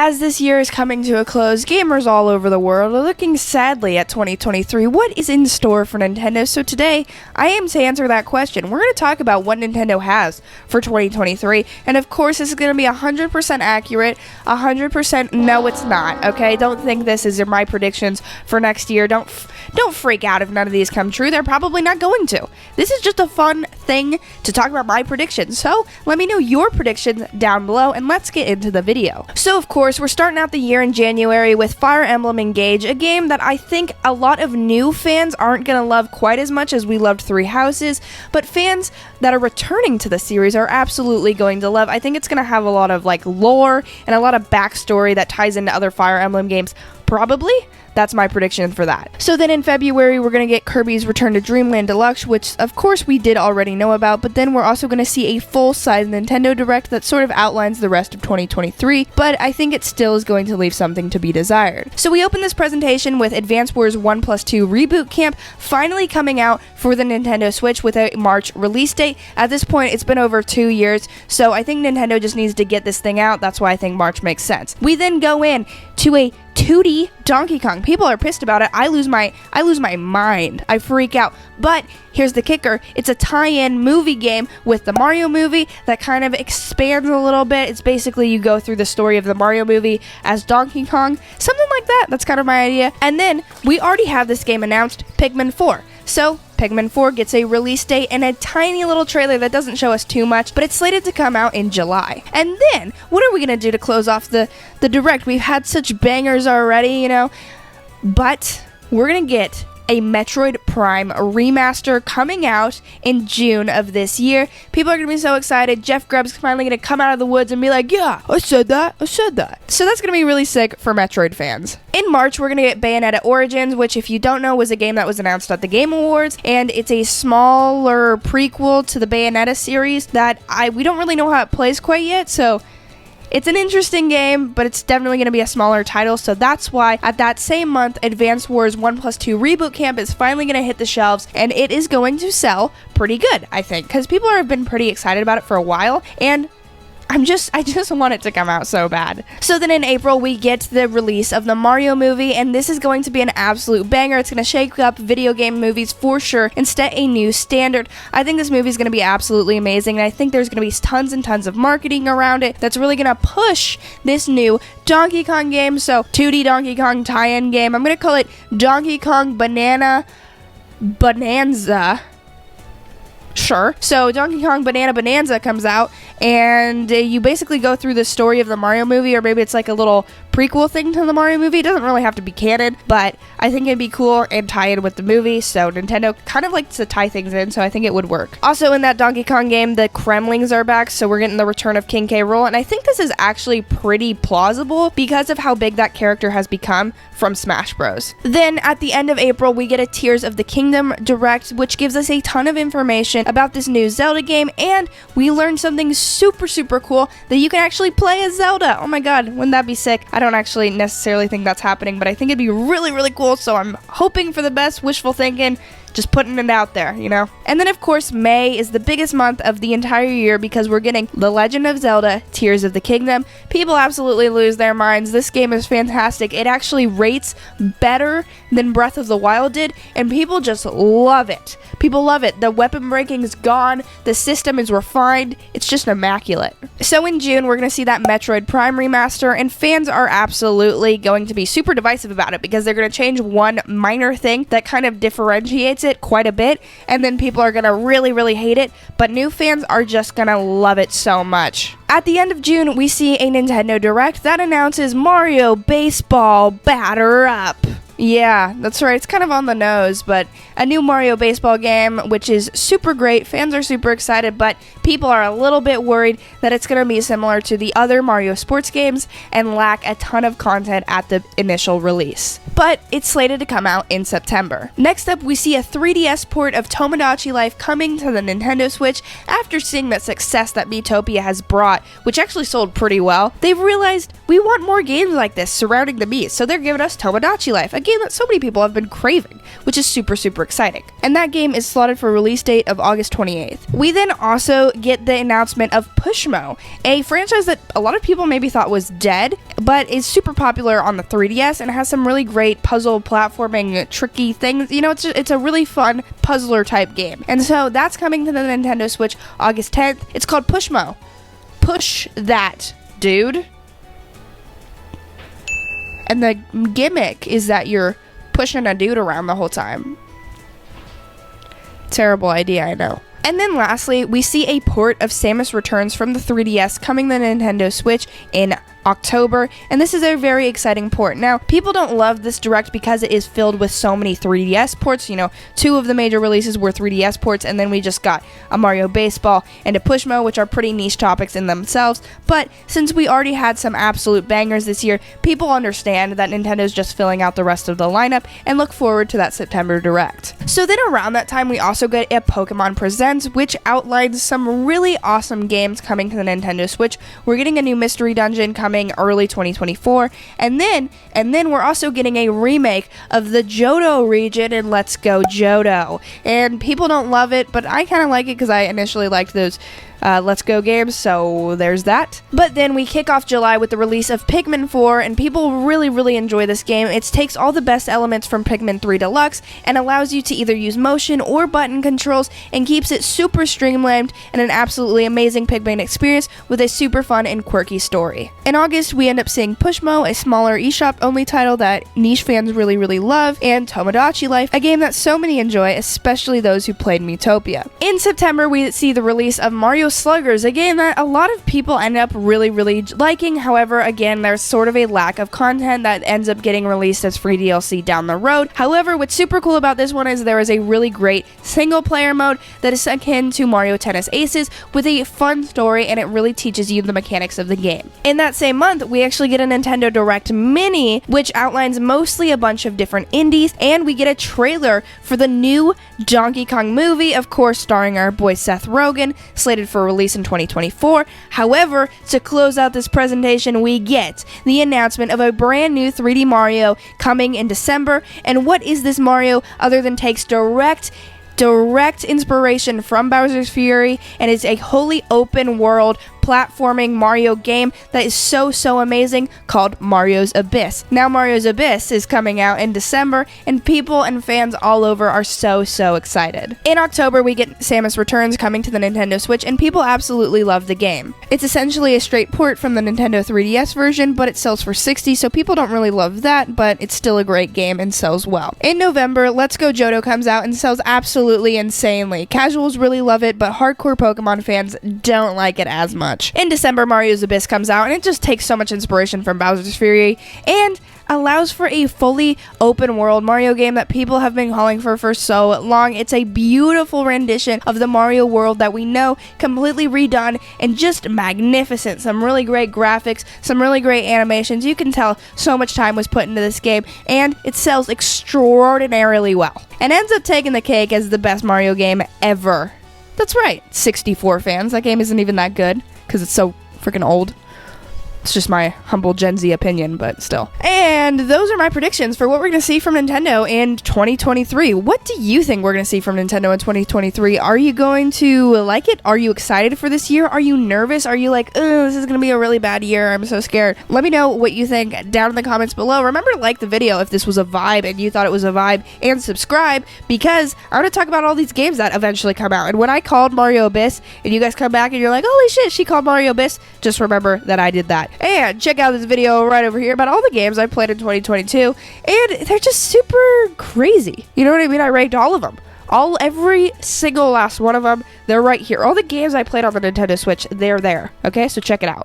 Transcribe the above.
As this year is coming to a close, gamers all over the world are looking sadly at 2023. What is in store for Nintendo? So today, I aim to answer that question. We're going to talk about what Nintendo has for 2023, and of course, this is going to be 100% accurate, 100% no, it's not, okay? Don't think this is my predictions for next year. Don't freak out if none of these come true. They're probably not going to. This is just a fun thing to talk about my predictions. So let me know your predictions down below, and let's get into the video. So of course, we're starting out the year in January with Fire Emblem Engage, a game that I think a lot of new fans aren't going to love quite as much as we loved Three Houses, but fans that are returning to the series are absolutely going to love. I think it's going to have a lot of lore and a lot of backstory that ties into other Fire Emblem games. Probably. That's my prediction for that. So then in February, we're going to get Kirby's Return to Dreamland Deluxe, which of course we did already know about, but then we're also going to see a full-size Nintendo Direct that sort of outlines the rest of 2023, but I think it still is going to leave something to be desired. So we open this presentation with Advance Wars 1+2 Reboot Camp finally coming out for the Nintendo Switch with a March release date. At this point, it's been over 2 years, so I think Nintendo just needs to get this thing out. That's why I think March makes sense. We then go in to a 2D Donkey Kong. People are pissed about it. I lose my mind. I freak out. But here's the kicker. It's a tie-in movie game with the Mario movie that kind of expands a little bit. It's basically you go through the story of the Mario movie as Donkey Kong. Something like that. That's kind of my idea. And then we already have this game announced, Pikmin 4. So Pikmin 4 gets a release date and a tiny little trailer that doesn't show us too much, but it's slated to come out in July. And then, what are we going to do to close off the Direct? We've had such bangers already, but we're going to get a Metroid Prime Remaster coming out in June of this year. People are going to be so excited. Jeff Grubb's finally going to come out of the woods and be like, yeah, I said that. So that's going to be really sick for Metroid fans. In March, we're going to get Bayonetta Origins, which, if you don't know, was a game that was announced at the Game Awards, and it's a smaller prequel to the Bayonetta series that we don't really know how it plays quite yet, so it's an interesting game, but it's definitely going to be a smaller title, so that's why at that same month, Advance Wars 1+2 Reboot Camp is finally going to hit the shelves, and it is going to sell pretty good, I think, because people have been pretty excited about it for a while, and I just want it to come out so bad. So then in April, we get the release of the Mario movie, and this is going to be an absolute banger. It's going to shake up video game movies for sure and set a new standard. I think this movie is going to be absolutely amazing, and I think there's going to be tons and tons of marketing around it that's really going to push this new Donkey Kong game. So 2D Donkey Kong tie-in game. I'm going to call it Donkey Kong Bonanza. Sure. So Donkey Kong Banana Bonanza comes out, and you basically go through the story of the Mario movie, or maybe it's like a little prequel thing to the Mario movie. It doesn't really have to be canon, but I think it'd be cool and tie in with the movie, so Nintendo kind of likes to tie things in, so I think it would work. Also in that Donkey Kong game, the Kremlings are back, so we're getting the return of King K. Rool, and I think this is actually pretty plausible because of how big that character has become from Smash Bros. Then at the end of April, we get a Tears of the Kingdom Direct, which gives us a ton of information about this new Zelda game, and we learned something super cool, that you can actually play as Zelda. Oh my god, wouldn't that be sick? I don't actually necessarily think that's happening, but I think it'd be really cool, so I'm hoping for the best, wishful thinking, just putting it out there, And then of course, May is the biggest month of the entire year because we're getting The Legend of Zelda Tears of the Kingdom. People absolutely lose their minds. This game is fantastic. It actually rates better than Breath of the Wild did, and people just love it. People love it. The weapon breaking is gone. The system is refined. It's just immaculate. So in June, we're going to see that Metroid Prime Remaster, and fans are absolutely going to be super divisive about it because they're going to change one minor thing that kind of differentiates it quite a bit, and then people are going to really hate it, but new fans are just going to love it so much. At the end of June, we see a Nintendo Direct that announces Mario Baseball Batter Up. Yeah, that's right. It's kind of on the nose, but a new Mario baseball game, which is super great. Fans are super excited, but people are a little bit worried that it's going to be similar to the other Mario sports games and lack a ton of content at the initial release. But it's slated to come out in September. Next up, we see a 3DS port of Tomodachi Life coming to the Nintendo Switch. After seeing the success that Miitopia has brought, which actually sold pretty well, they've realized we want more games like this surrounding the Mii, so they're giving us Tomodachi Life. game that so many people have been craving, which is super, super exciting. And that game is slotted for release date of August 28th. We then also get the announcement of Pushmo, a franchise that a lot of people maybe thought was dead, but is super popular on the 3DS and has some really great puzzle platforming tricky things. You know, it's a really fun puzzler type game. And so that's coming to the Nintendo Switch August 10th. It's called Pushmo. Push that, dude. And the gimmick is that you're pushing a dude around the whole time. Terrible idea, I know. And then lastly, we see a port of Samus Returns from the 3DS coming to the Nintendo Switch in October, and this is a very exciting port. Now, people don't love this direct because it is filled with so many 3DS ports. You know, 2 of the major releases were 3DS ports, and then we just got a Mario Baseball and a Pushmo, which are pretty niche topics in themselves. But since we already had some absolute bangers this year, people understand that Nintendo's just filling out the rest of the lineup and look forward to that September direct. So then around that time, we also get a Pokemon Presents, which outlines some really awesome games coming to the Nintendo Switch. We're getting a new mystery dungeon coming early 2024, and then we're also getting a remake of the Johto region in Let's Go Johto. And people don't love it, but I kind of like it because I initially liked those Let's Go games, so there's that. But then we kick off July with the release of Pikmin 4, and people really, really enjoy this game. It takes all the best elements from Pikmin 3 Deluxe and allows you to either use motion or button controls and keeps it super streamlined and an absolutely amazing Pikmin experience with a super fun and quirky story. In August, we end up seeing Pushmo, a smaller eShop only title that niche fans really, really love, and Tomodachi Life, a game that so many enjoy, especially those who played Miitopia. In September, we see the release of Mario Sluggers, a game that a lot of people end up really, really liking. However, again, there's sort of a lack of content that ends up getting released as free DLC down the road. However, what's super cool about this one is there is a really great single player mode that is akin to Mario Tennis Aces with a fun story, and it really teaches you the mechanics of the game. In that same month, we actually get a Nintendo Direct Mini, which outlines mostly a bunch of different indies, and we get a trailer for the new Donkey Kong movie, of course starring our boy Seth Rogen, slated for release in 2024. However, to close out this presentation, we get the announcement of a brand new 3D Mario coming in December. And what is this Mario other than takes direct inspiration from Bowser's Fury and is a wholly open world platforming Mario game that is so amazing called Mario's Abyss. Now Mario's Abyss is coming out in December, and people and fans all over are so excited. In October, we get Samus Returns coming to the Nintendo Switch, and people absolutely love the game. It's essentially a straight port from the Nintendo 3DS version, but it sells for $60, so people don't really love that, but it's still a great game and sells well. In November, Let's Go Johto comes out and sells absolutely insanely. Casuals really love it, but hardcore Pokemon fans don't like it as much. In December, Mario's Abyss comes out, and it just takes so much inspiration from Bowser's Fury and allows for a fully open world Mario game that people have been calling for so long. It's a beautiful rendition of the Mario world that we know, completely redone and just magnificent. Some really great graphics, some really great animations. You can tell so much time was put into this game, and it sells extraordinarily well and ends up taking the cake as the best Mario game ever. That's right, 64 fans. That game isn't even that good because it's so freaking old. It's just my humble Gen Z opinion, but still. And those are my predictions for what we're going to see from Nintendo in 2023. What do you think we're going to see from Nintendo in 2023? Are you going to like it? Are you excited for this year? Are you nervous? Are you like, this is going to be a really bad year. I'm so scared. Let me know what you think down in the comments below. Remember to like the video if this was a vibe and you thought it was a vibe, and subscribe because I want to talk about all these games that eventually come out. And when I called Mario Abyss and you guys come back and you're like, holy shit, she called Mario Abyss, just remember that I did that. And check out this video right over here about all the games I played in 2022, and they're just super crazy. You know what I mean? I ranked all of them. Every single last one of them, they're right here. All the games I played on the Nintendo Switch, they're there. Okay, so check it out.